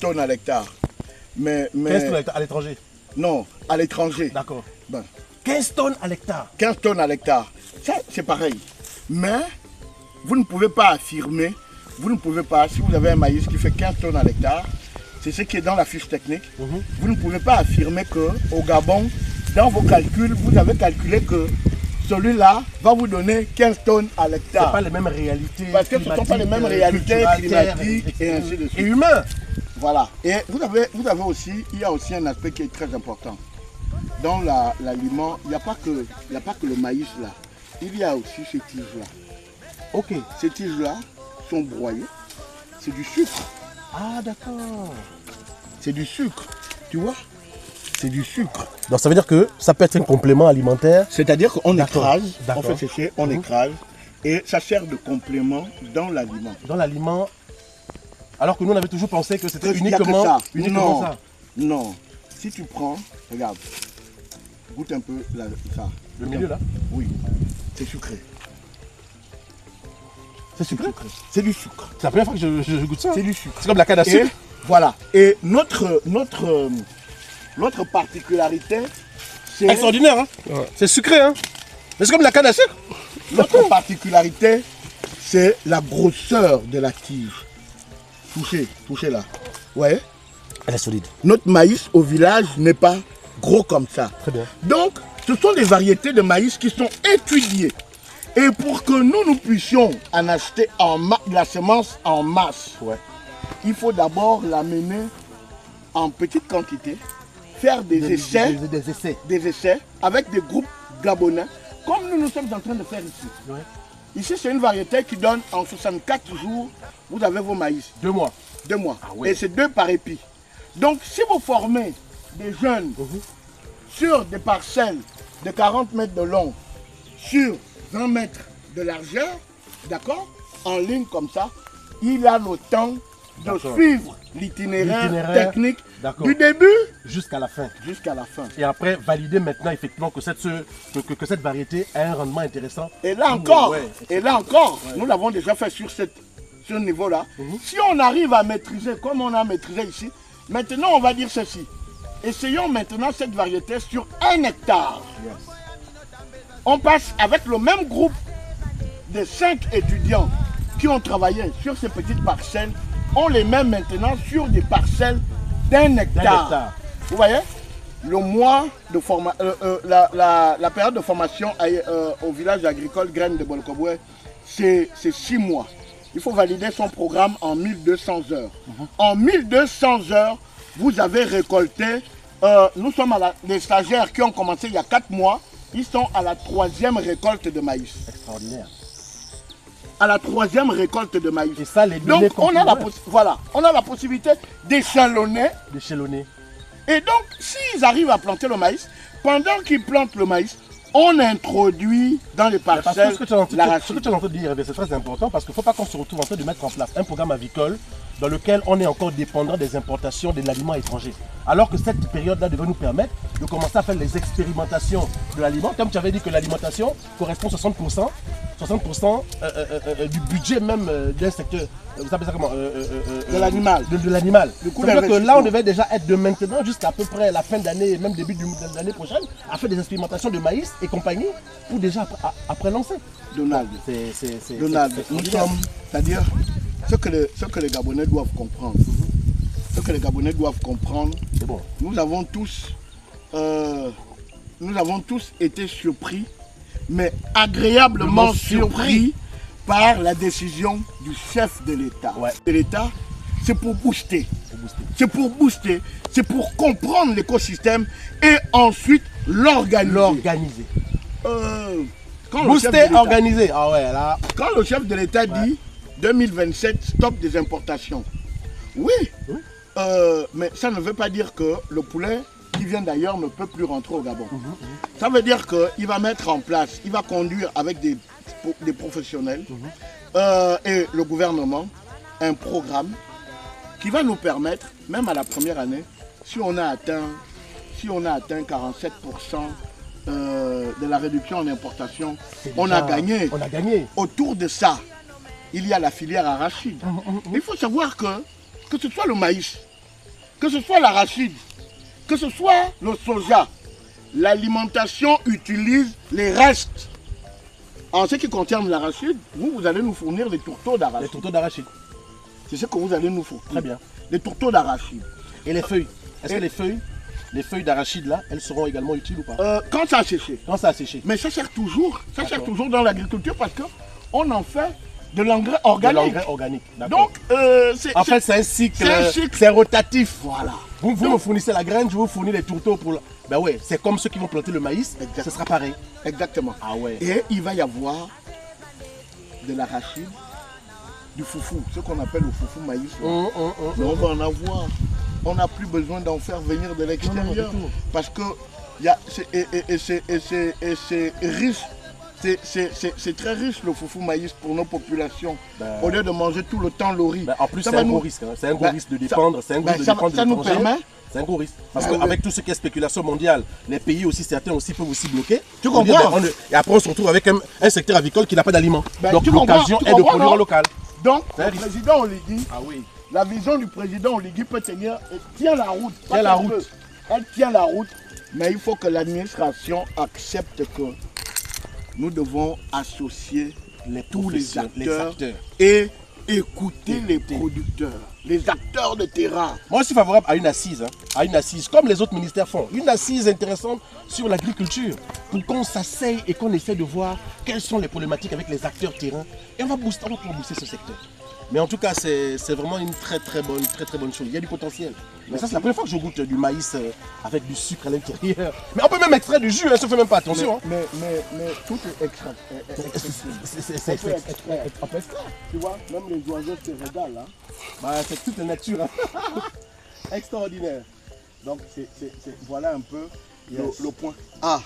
tonnes à l'hectare. Mais 15 tonnes à l'étranger. Non, à l'étranger. D'accord. Ben, 15 tonnes à l'hectare. 15 tonnes à l'hectare. Ça, c'est pareil. Mais vous ne pouvez pas affirmer, vous ne pouvez pas, si vous avez un maïs qui fait 15 tonnes à l'hectare, c'est ce qui est dans la fiche technique, vous ne pouvez pas affirmer qu'au Gabon, dans vos calculs, vous avez calculé que celui-là va vous donner 15 tonnes à l'hectare. Ce pas les mêmes réalités. Parce que ce ne sont pas les mêmes réalités climatiques et ainsi de suite. Et humains. Voilà. Et vous avez aussi, il y a aussi un aspect qui est très important. Dans l'aliment, il n'y a pas que le maïs là. Il y a aussi ces tiges-là. Ok. Ces tiges-là sont broyées. C'est du sucre. Ah, d'accord. C'est du sucre. Tu vois? C'est du sucre. Donc ça veut dire que ça peut être un complément alimentaire. C'est-à-dire qu'on écrase, on D'accord. fait sécher, on écrase. Et ça sert de complément dans l'aliment. Dans l'aliment. Alors que nous on avait toujours pensé que c'était Il y a que uniquement ça. uniquement Non. ça. Non. Si tu prends, regarde, goûte un peu ça. Le milieu là. Oui, c'est sucré. C'est sucré. C'est du sucre. C'est la première fois que je goûte ça. C'est du sucre. C'est comme la canne à Et sucre. voilà. Et notre particularité, c'est Extraordinaire, hein. Ouais. C'est sucré, hein. Mais c'est comme la canne à sucre. notre particularité, c'est la grosseur de la tige. Touchez là. Ouais. Elle est solide. Notre maïs au village n'est pas gros comme ça. Très bien. Donc, ce sont des variétés de maïs qui sont étudiées. Et pour que nous puissions en acheter de la semence en masse, Ouais. il faut d'abord l'amener en petite quantité, faire des essais avec des groupes gabonais, comme nous sommes en train de faire ici. Ouais. Ici, c'est une variété qui donne en 64 jours, vous avez vos maïs. 2 mois. 2 mois. Ah ouais. Et c'est 2 par épi. Donc, si vous formez des jeunes sur des parcelles de 40 mètres de long, sur 20 mètres de largeur, d'accord, en ligne comme ça, il a le temps de suivre l'itinéraire technique du début jusqu'à la fin. jusqu'à la fin. Et après, valider maintenant effectivement que cette variété a un rendement intéressant. Et là encore, Ouais. nous l'avons déjà fait sur ce niveau-là. Si on arrive à maîtriser, comme on a maîtrisé ici, maintenant on va dire ceci. Essayons maintenant cette variété sur 1 hectare. On passe avec le même groupe de 5 étudiants qui ont travaillé sur ces petites parcelles. On les met maintenant sur des parcelles d'1 hectare. Vous voyez? Le mois de la période de formation au village agricole Graines de Bolkoboué, c'est 6 mois. Il faut valider son programme en 1200 heures. En 1200 heures, vous avez récolté, nous sommes les stagiaires qui ont commencé il y a 4 mois, ils sont à la 3e récolte de maïs. Extraordinaire. À la 3e récolte de maïs. Et ça, les donc on a la possibilité d'échelonner. Et donc, s'ils arrivent à planter le maïs, pendant qu'ils plantent le maïs, on introduit dans les parcelles ce que tu es en train de dire, c'est très important parce qu'il ne faut pas qu'on se retrouve en train de mettre en place un programme avicole dans lequel on est encore dépendant des importations de l'aliment étranger. Alors que cette période-là devrait nous permettre de commencer à faire les expérimentations de l'aliment. Comme tu avais dit que l'alimentation correspond à 60% du budget même d'un secteur. Vous appelez ça comment? De l'animal. De l'animal. C'est-à-dire que là, on devait déjà être de maintenant jusqu'à peu près la fin d'année, même début de l'année prochaine, à faire des expérimentations de maïs et compagnie pour déjà après lancer. Donald, nous sommes, c'est-à-dire ce que les Gabonais doivent comprendre. Ce que les Gabonais doivent comprendre, c'est bon. Nous avons tous été surpris, mais agréablement surpris par la décision du chef de l'État. Ouais. L'État, c'est pour booster. C'est pour booster, c'est pour comprendre l'écosystème et ensuite l'organiser. Booster, organiser. Ah ouais, là. Quand le chef de l'État dit 2027, stop des importations. Oui. Mais ça ne veut pas dire que le poulet qui vient d'ailleurs ne peut plus rentrer au Gabon. Ça veut dire qu'il va mettre en place, il va conduire avec des professionnels et le gouvernement un programme qui va nous permettre, même à la première année, si on a atteint 47% de la réduction en importation, on a gagné. Autour de ça, il y a la filière arachide. Il faut savoir que ce soit le maïs, que ce soit l'arachide, que ce soit le soja, l'alimentation utilise les restes. En ce qui concerne l'arachide, vous allez nous fournir les tourteaux d'arachide. Les tourteaux d'arachide. C'est ce que vous allez nous fournir. Très bien. Les tourteaux d'arachide. Et les feuilles? Est-ce que les feuilles d'arachide là, elles seront également utiles ou pas? Quand ça a séché. Quand ça a séché. Mais ça sert toujours. Ça sert toujours dans l'agriculture parce qu'on en fait de l'engrais organique. De l'engrais organique. Donc, en fait, c'est un cycle. cycle. C'est rotatif. Voilà. Vous me fournissez la graine, je vous fournis les tourteaux pour. Ben ouais, c'est comme ceux qui vont planter le maïs. Exactement. Ce sera pareil. Exactement. Ah ouais. Et il va y avoir de l'arachide, du foufou, ce qu'on appelle le foufou maïs. Mais on va en avoir. On n'a plus besoin d'en faire venir de l'extérieur. Parce que c'est riche. C'est très riche le foufou maïs pour nos populations. Au lieu de manger tout le temps le riz. En plus, c'est un gros risque. Hein. C'est un gros risque de dépendre. C'est un gros risque de dépendre de ça nous permet. C'est un gros risque. Parce qu'avec tout ce qui est spéculation mondiale, les pays aussi, certains aussi peuvent aussi bloquer. Tu comprends? Et après, on se retrouve avec un secteur avicole qui n'a pas d'aliments. Donc l'occasion est de produire en local. Donc, le président Oligui, ah oui. La vision du président Oligui peut tient la route. Elle tient la route, mais il faut que l'administration accepte que nous devons associer tous les acteurs et écouter les producteurs, les acteurs de terrain. Moi, je suis favorable à une assise, comme les autres ministères font. Une assise intéressante sur l'agriculture, pour qu'on s'asseye et qu'on essaie de voir quelles sont les problématiques avec les acteurs terrain. Et on va booster ce secteur. Mais en tout cas, c'est vraiment une très bonne chose. Il y a du potentiel. Mais ça, c'est la première fois que je goûte du maïs avec du sucre à l'intérieur. Mais on peut même extraire du jus, hein, ça ne fait même pas attention. Mais tout est extrait. On peut extraire. Tu vois, même les oiseaux se régalent. Hein. Bah, c'est toute la nature. Hein. Extraordinaire. Donc, voilà un peu le point. Ah,